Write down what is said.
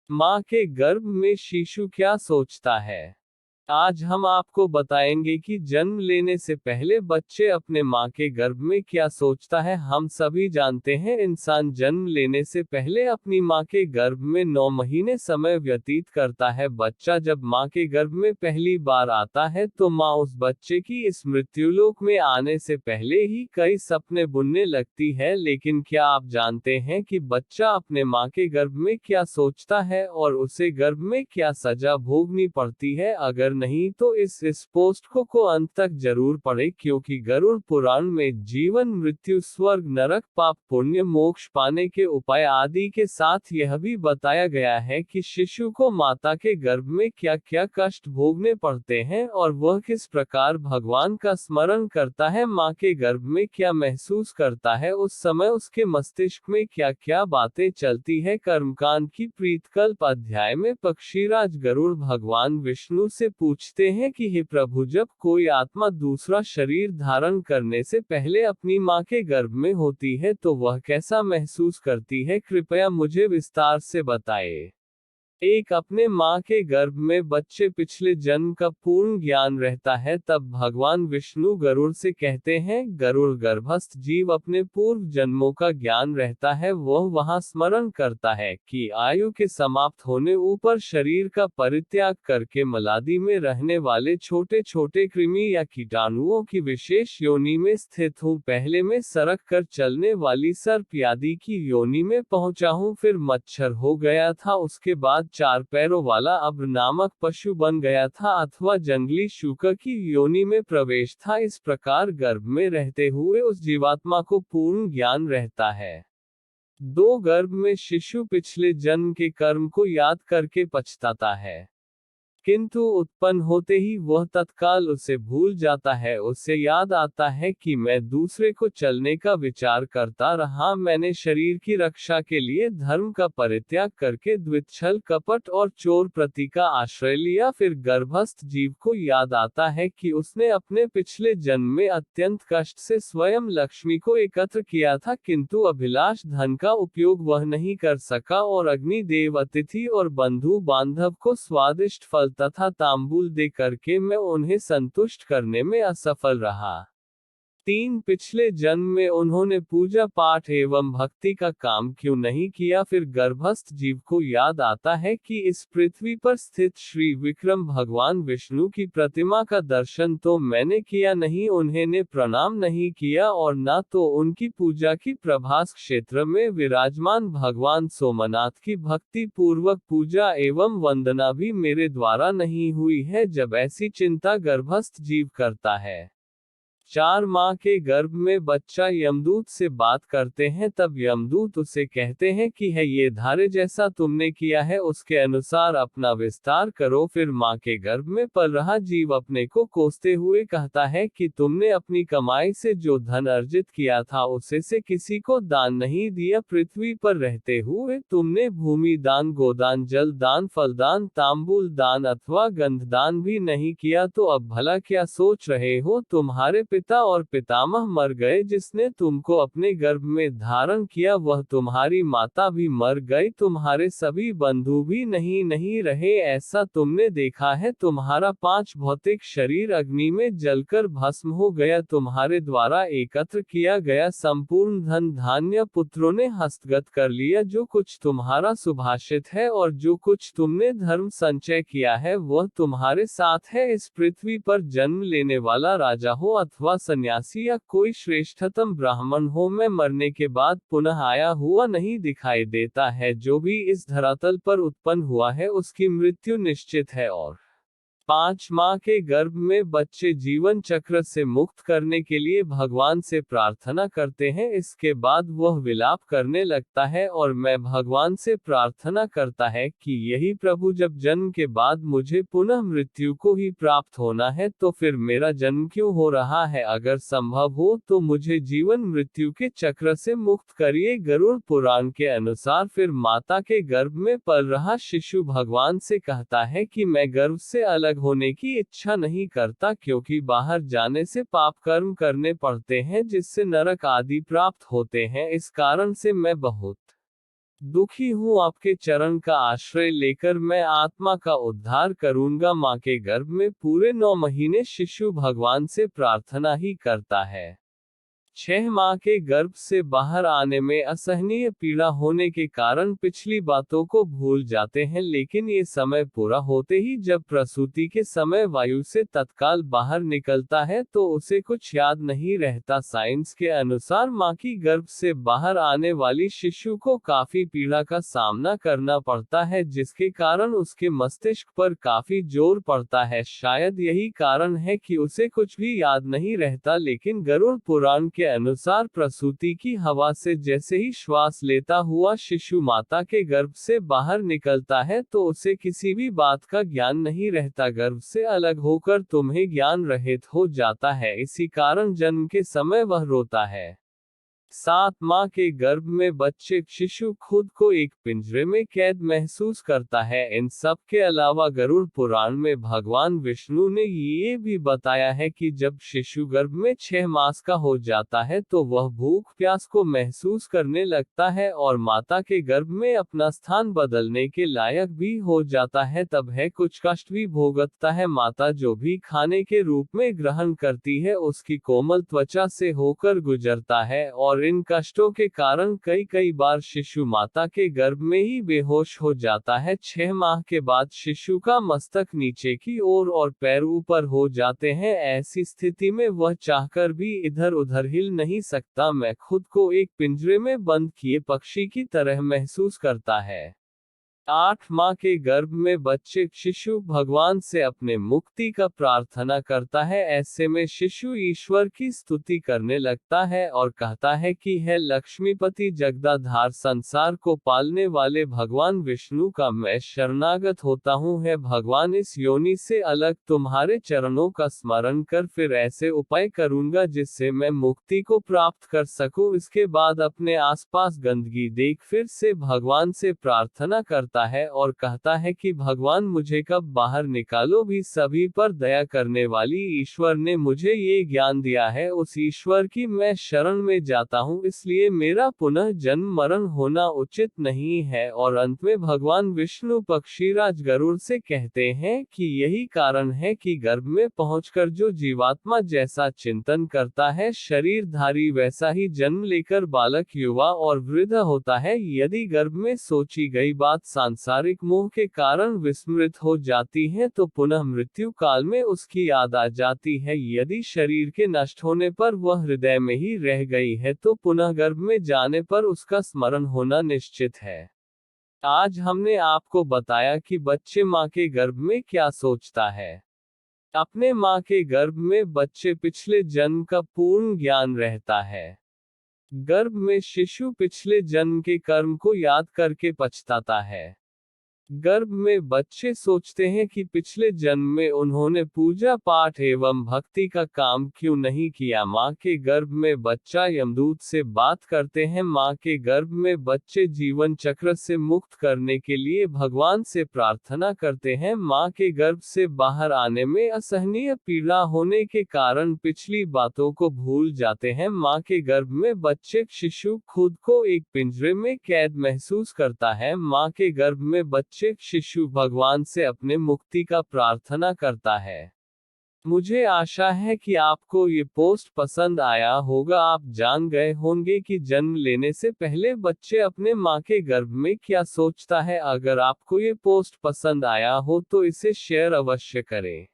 माँ के गर्भ में शिशु क्या सोचता है? आज हम आपको बताएंगे कि जन्म लेने से पहले बच्चे अपने माँ के गर्भ में क्या सोचता है। हम सभी जानते हैं इंसान जन्म लेने से पहले अपनी माँ के गर्भ में 9 महीने समय व्यतीत करता है। बच्चा जब माँ के गर्भ में पहली बार आता है तो माँ उस बच्चे की इस मृत्युलोक में आने से पहले ही कई सपने बुनने लगती है। लेकिन क्या आप जानते हैं कि बच्चा अपने माँ के गर्भ में क्या सोचता है और उसे गर्भ में क्या सजा भोगनी पड़ती है? अगर नहीं तो इस पोस्ट को अंत तक जरूर पढ़े, क्योंकि गरुड़ पुराण में जीवन मृत्यु स्वर्ग नरक पाप पुण्य मोक्ष पाने के उपाय आदि के साथ यह भी बताया गया है कि शिशु को माता के गर्भ में क्या क्या कष्ट भोगने पड़ते हैं और वह किस प्रकार भगवान का स्मरण करता है। माँ के गर्भ में क्या महसूस करता है, उस समय उसके मस्तिष्क में क्या क्या बातें चलती है। कर्मकांड की प्रीतकल्प अध्याय में पक्षीराज गरुड़ भगवान विष्णु से पूछते हैं कि हे प्रभु, जब कोई आत्मा दूसरा शरीर धारण करने से पहले अपनी माँ के गर्भ में होती है तो वह कैसा महसूस करती है, कृपया मुझे विस्तार से बताएं। एक अपने माँ के गर्भ में बच्चे पिछले जन्म का पूर्ण ज्ञान रहता है। तब भगवान विष्णु गरुड़ से कहते हैं, गरुड़ गर्भस्थ जीव अपने पूर्व जन्मों का ज्ञान रहता है। वह वहां स्मरण करता है कि आयु के समाप्त होने ऊपर शरीर का परित्याग करके मलादि में रहने वाले छोटे छोटे कृमि या कीटाणुओं की विशेष योनि में स्थित हूँ। पहले में सरक कर चलने वाली सर्प आदि की योनि में पहुंचा हूँ, फिर मच्छर हो गया था, उसके बाद 4 पैरों वाला अब्र नामक पशु बन गया था अथवा जंगली शूकर की योनि में प्रवेश था। इस प्रकार गर्भ में रहते हुए उस जीवात्मा को पूर्ण ज्ञान रहता है। 2 गर्भ में शिशु पिछले जन्म के कर्म को याद करके पछताता है, किंतु उत्पन्न होते ही वह तत्काल उसे भूल जाता है। उसे याद आता है कि मैं दूसरे को चलने का विचार करता रहा, मैंने शरीर की रक्षा के लिए धर्म का परित्याग करके द्विच्छल कपट और चोर प्रति का आश्रय लिया। फिर गर्भस्थ जीव को याद आता है कि उसने अपने पिछले जन्म में अत्यंत कष्ट से स्वयं लक्ष्मी को एकत्र किया था, किंतु अभिलाष धन का उपयोग वह नहीं कर सका और अग्निदेव अतिथि और बंधु बांधव को स्वादिष्ट फल तथा तांबूल दे करके मैं उन्हें संतुष्ट करने में असफल रहा। 3 पिछले जन्म में उन्होंने पूजा पाठ एवं भक्ति का काम क्यों नहीं किया? फिर गर्भस्थ जीव को याद आता है कि इस पृथ्वी पर स्थित श्री विक्रम भगवान विष्णु की प्रतिमा का दर्शन तो मैंने किया नहीं, उन्हें ने प्रणाम नहीं किया और न तो उनकी पूजा की। प्रभास क्षेत्र में विराजमान भगवान सोमनाथ की भक्ति पूर्वक पूजा एवं वंदना भी मेरे द्वारा नहीं हुई है। जब ऐसी चिंता गर्भस्थ जीव करता है, 4 माह के गर्भ में बच्चा यमदूत से बात करते हैं, तब यमदूत उसे कहते हैं कि है ये धारे जैसा तुमने किया है उसके अनुसार अपना विस्तार करो। फिर माँ के गर्भ में पल रहा जीव अपने को कोसते हुए कहता है कि तुमने अपनी कमाई से जो धन अर्जित किया था उसे से किसी को दान नहीं दिया। पृथ्वी पर रहते हुए तुमने भूमि दान, गोदान, जल दान, फलदान, तांबूल दान अथवा गंधदान भी नहीं किया, तो अब भला क्या सोच रहे हो? तुम्हारे पिता और पितामह मर गए, जिसने तुमको अपने गर्भ में धारण किया वह तुम्हारी माता भी मर गई, तुम्हारे सभी बंधु भी नहीं रहे। ऐसा तुमने देखा है, तुम्हारा 5 भौतिक शरीर अग्नि में जलकर भस्म हो गया। तुम्हारे द्वारा एकत्र किया गया संपूर्ण धन धान्य पुत्रों ने हस्तगत कर लिया। जो कुछ तुम्हारा सुभाषित है और जो कुछ तुमने धर्म संचय किया है वह तुम्हारे साथ है। इस पृथ्वी पर जन्म लेने वाला राजा हो अथवा सन्यासी या कोई श्रेष्ठतम ब्राह्मण हो, मैं मरने के बाद पुनः आया हुआ नहीं दिखाई देता है। जो भी इस धरातल पर उत्पन्न हुआ है उसकी मृत्यु निश्चित है। और 5 माह के गर्भ में बच्चे जीवन चक्र से मुक्त करने के लिए भगवान से प्रार्थना करते हैं। इसके बाद वह विलाप करने लगता है और मैं भगवान से प्रार्थना करता है कि यही प्रभु, जब जन्म के बाद मुझे पुनः मृत्यु को ही प्राप्त होना है तो फिर मेरा जन्म क्यों हो रहा है? अगर संभव हो तो मुझे जीवन मृत्यु के चक्र से मुक्त करिए। गरुड़ पुराण के अनुसार फिर माता के गर्भ में पल रहा शिशु भगवान से कहता है कि मैं गर्भ से अलग होने की इच्छा नहीं करता, क्योंकि बाहर जाने से पाप कर्म करने पड़ते हैं जिससे नरक आदि प्राप्त होते हैं। इस कारण से मैं बहुत दुखी हूँ आपके चरण का आश्रय लेकर मैं आत्मा का उद्धार करूंगा। माँ के गर्भ में पूरे 9 महीने शिशु भगवान से प्रार्थना ही करता है। 6 माह के गर्भ से बाहर आने में असहनीय पीड़ा होने के कारण पिछली बातों को भूल जाते हैं, लेकिन ये समय पूरा होते ही जब प्रसूति के समय वायु से तत्काल बाहर निकलता है तो उसे कुछ याद नहीं रहता। साइंस के अनुसार मां की गर्भ से बाहर आने वाली शिशु को काफी पीड़ा का सामना करना पड़ता है, जिसके कारण उसके मस्तिष्क पर काफी जोर पड़ता है। शायद यही कारण है कि उसे कुछ भी याद नहीं रहता, लेकिन गरुड़ पुराण के अनुसार प्रसूति की हवा से जैसे ही श्वास लेता हुआ शिशु माता के गर्भ से बाहर निकलता है तो उसे किसी भी बात का ज्ञान नहीं रहता। गर्भ से अलग होकर तुम्हें ज्ञान रहित हो जाता है, इसी कारण जन्म के समय वह रोता है। 7 माह के गर्भ में बच्चे शिशु खुद को एक पिंजरे में कैद महसूस करता है। इन सब के अलावा गरुड़ पुराण में भगवान विष्णु ने ये भी बताया है कि जब शिशु गर्भ में 6 मास का हो जाता है तो वह भूख प्यास को महसूस करने लगता है और माता के गर्भ में अपना स्थान बदलने के लायक भी हो जाता है। तब है कुछ कष्ट भी भोगता है। माता जो भी खाने के रूप में ग्रहण करती है उसकी कोमल त्वचा से होकर गुजरता है और इन कष्टों के कारण कई बार शिशु माता के गर्भ में ही बेहोश हो जाता है। 6 माह के बाद शिशु का मस्तक नीचे की ओर और पैर ऊपर हो जाते हैं। ऐसी स्थिति में वह चाहकर भी इधर उधर हिल नहीं सकता। मैं खुद को एक पिंजरे में बंद किए पक्षी की तरह महसूस करता है। 8 माह के गर्भ में बच्चे शिशु भगवान से अपने मुक्ति का प्रार्थना करता है। ऐसे में शिशु ईश्वर की स्तुति करने लगता है और कहता है कि है लक्ष्मीपति जगदाधार संसार को पालने वाले भगवान विष्णु का मैं शरणागत होता हूँ। है भगवान, इस योनि से अलग तुम्हारे चरणों का स्मरण कर फिर ऐसे उपाय करूंगा जिससे मैं मुक्ति को प्राप्त कर सकूं। इसके बाद अपने आसपास गंदगी देख फिर से भगवान से प्रार्थना करता है और कहता है कि भगवान मुझे कब बाहर निकालो। भी सभी पर दया करने वाली ईश्वर ने मुझे ये ज्ञान दिया है, उस ईश्वर की मैं शरण में जाता हूँ, इसलिए मेरा पुनः जन्म मरण होना उचित नहीं है। और अंत में भगवान विष्णु पक्षीराज गरुड़ से कहते हैं कि यही कारण है कि गर्भ में पहुंचकर जो जीवात्मा जैसा चिंतन करता है शरीरधारी वैसा ही जन्म लेकर बालक, युवा और वृद्ध होता है। यदि गर्भ में सोची गई बात सांसारिक मोह के कारण विस्मृत हो जाती है तो पुनः मृत्यु काल में उसकी याद आ जाती है। यदि शरीर के नष्ट होने पर वह हृदय में ही रह गई है तो पुनः गर्भ में जाने पर उसका स्मरण होना निश्चित है। आज हमने आपको बताया कि बच्चे माँ के गर्भ में क्या सोचता है। अपने माँ के गर्भ में बच्चे पिछले जन्म का पूर्ण ज्ञान रहता है। गर्भ में शिशु पिछले जन्म के कर्म को याद करके पछताता है। गर्भ में बच्चे सोचते हैं कि पिछले जन्म में उन्होंने पूजा पाठ एवं भक्ति का काम क्यों नहीं किया। माँ के गर्भ में बच्चा यमदूत से बात करते हैं। माँ के गर्भ में बच्चे जीवन चक्र से मुक्त करने के लिए भगवान से प्रार्थना करते हैं। माँ के गर्भ से बाहर आने में असहनीय पीड़ा होने के कारण पिछली बातों को भूल जाते हैं। माँ के गर्भ में बच्चे शिशु खुद को एक पिंजरे में कैद महसूस करता है। माँ के गर्भ में शिशु भगवान से अपने मुक्ति का प्रार्थना करता है। मुझे आशा है कि आपको ये पोस्ट पसंद आया होगा। आप जान गए होंगे कि जन्म लेने से पहले बच्चे अपने माँ के गर्भ में क्या सोचता है। अगर आपको ये पोस्ट पसंद आया हो तो इसे शेयर अवश्य करें।